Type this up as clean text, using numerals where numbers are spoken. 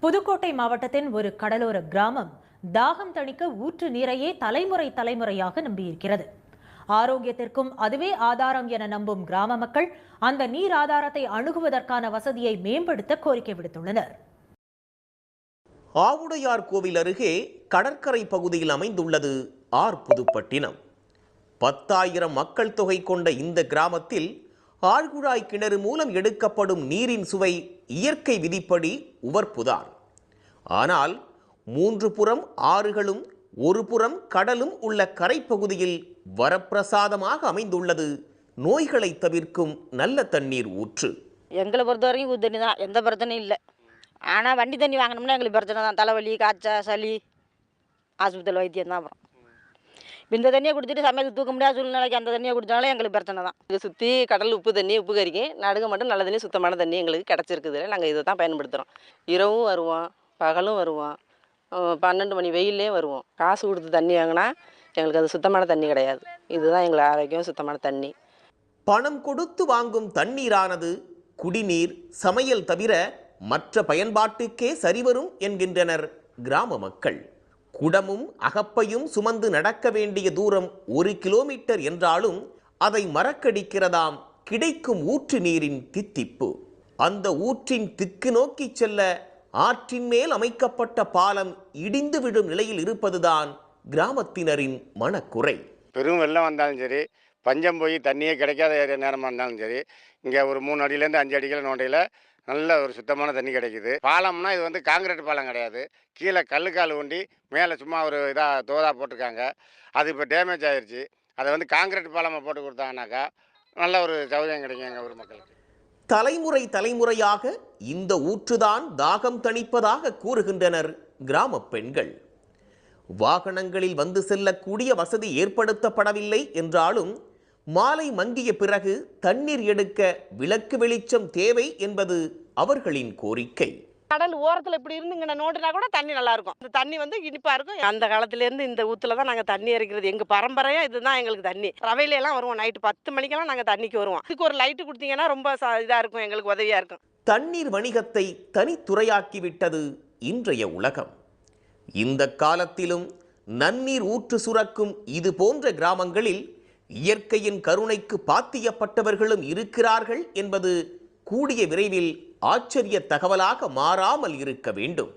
புதுக்கோட்டை மாவட்டத்தின் ஒரு கடலோர கிராமம் தாகம் தணிக்க ஊற்று நீரையே தலைமுறையாக நம்பியிருக்கிறது. ஆரோக்கியத்திற்கும் அதுவே ஆதாரம் என நம்பும் கிராம மக்கள் அந்த நீர் ஆதாரத்தை அணுகுவதற்கான வசதியை மேம்படுத்த கோரிக்கை விடுத்துள்ளனர். ஆவுடையார் கோவில் அருகே கடற்கரை பகுதியில் அமைந்துள்ளது புதுப்பட்டினம். 10,000 மக்கள் தொகை கொண்ட இந்த கிராமத்தில் ஆழ்குழாய் கிணறு மூலம் எடுக்கப்படும் நீரின் சுவை இயற்கை விதிப்படி உவர்ப்புதான். ஆனால் 3 புறம் ஆறுகளும் ஒரு புறம் கடலும் உள்ள கரைப்பகுதியில் வரப்பிரசாதமாக அமைந்துள்ளது நோய்களை தவிர்க்கும் நல்ல தண்ணீர் ஊற்று. எங்களை பொறுத்த வரைக்கும் ஊர் தண்ணி தான், எந்த பிரச்சனையும் இல்லை. ஆனால் வண்டி தண்ணி வாங்கினோம்னா எங்களுக்கு பிரச்சனை தான். தலைவலி, காய்ச்சல், சளி, ஆஸ்பத்திரி வைத்தியம் தான். அப்புறம் இந்த தண்ணியை குடிச்சிட்டு சமையல் தூக்க முடியாத சூழ்நிலைக்கு அந்த தண்ணியை குடித்தாலும் எங்களுக்கு பிரச்சனை தான். இதை சுற்றி கடல் உப்பு தண்ணி, உப்பு கறிக்கு நடுங்க மட்டும் நல்ல தண்ணி, சுத்தமான தண்ணி எங்களுக்கு கிடச்சிருக்குது. நாங்கள் இதை தான் பயன்படுத்துகிறோம். இரவும் வருவோம், பகலும் வருவோம், 12 மணி வெயிலே வருவோம். காசு கொடுத்து தண்ணி வாங்கினா எங்களுக்கு அது சுத்தமான தண்ணி கிடையாது. இதுதான் எங்களுக்கு ஆரோக்கியம், சுத்தமான தண்ணி. பணம் கொடுத்து வாங்கும் தண்ணீரானது குடிநீர், சமையல் தவிர மற்ற பயன்பாட்டுக்கே சரிவரும் என்கின்றனர் கிராம மக்கள். குடமும் அகப்பையும் சுமந்து நடக்க வேண்டிய தூரம் 1 கிலோமீட்டர் என்றாலும் அதை மறக்கடிக்கிறதாம் கிடைக்கும் ஊற்று நீரின் தித்திப்பு. அந்த ஊற்றின் திக்கு நோக்கி செல்ல ஆற்றின் மேல் அமைக்கப்பட்ட பாலம் இடிந்து விடும் நிலையில் இருப்பதுதான் கிராமத்தினரின் மனக்குறை. பெரும் வெள்ளம் வந்தாலும் சரி, பஞ்சம் போய் தண்ணியே கிடைக்காத நேரமாக இருந்தாலும் சரி, இங்கே ஒரு 3 அடியிலேருந்து 5 அடிகள் நோண்டையில் நல்ல ஒரு சுத்தமான தண்ணி கிடைக்குது. பாலம்னா இது வந்து காங்கிரீட் பாலம் கிடையாது. கீழே கல்லுக்கால் ஊண்டி மேலே சும்மா ஒரு இதாக தோதா போட்டிருக்காங்க. அது இப்போ டேமேஜ் ஆகிடுச்சு. அதை வந்து காங்கிரீட் பாலமாக போட்டு கொடுத்தாங்கனாக்கா நல்ல ஒரு சௌகரியம் கிடைக்கும் எங்கள் ஊர் மக்களுக்கு. தலைமுறையாக இந்த ஊற்றுதான் தாகம் தணிப்பதாக கூறுகின்றனர் கிராம பெண்கள். வாகனங்களில் வந்து செல்லக்கூடிய வசதி ஏற்படுத்தப்படவில்லை என்றாலும் மாலை மங்கிய பிறகு தண்ணீர் எடுக்க விளக்கு வெளிச்சம் தேவை என்பது அவர்களின் கோரிக்கை. கடல் ஓரத்தில் இப்படி இருந்துங்க நோண்டுனா கூட தண்ணி நல்லா இருக்கும். இந்த தண்ணி வந்து இனிப்பாக இருக்கும். அந்த காலத்துலேருந்து இந்த ஊற்றுல தான் நாங்கள் தண்ணி இறக்கிறது. எங்கள் பரம்பரையாக இதுதான் எங்களுக்கு தண்ணி. ரவையிலெல்லாம் வருவோம், நைட்டு 10 மணிக்கெல்லாம் நாங்கள் தண்ணிக்கு வருவோம். இதுக்கு ஒரு லைட்டு கொடுத்தீங்கன்னா ரொம்ப இதாக இருக்கும், எங்களுக்கு உதவியாக இருக்கும். தண்ணீர் வணிகத்தை தனித்துறையாக்கிவிட்டது இன்றைய உலகம். இந்த காலத்திலும் நன்னீர் ஊற்று சுரக்கும் இது போன்ற கிராமங்களில் இயற்கையின் கருணைக்கு பாத்தியப்பட்டவர்களும் இருக்கிறார்கள் என்பது கூடிய விரைவில் ஆச்சரிய தகவலாக மாறாமல் இருக்க வேண்டும்.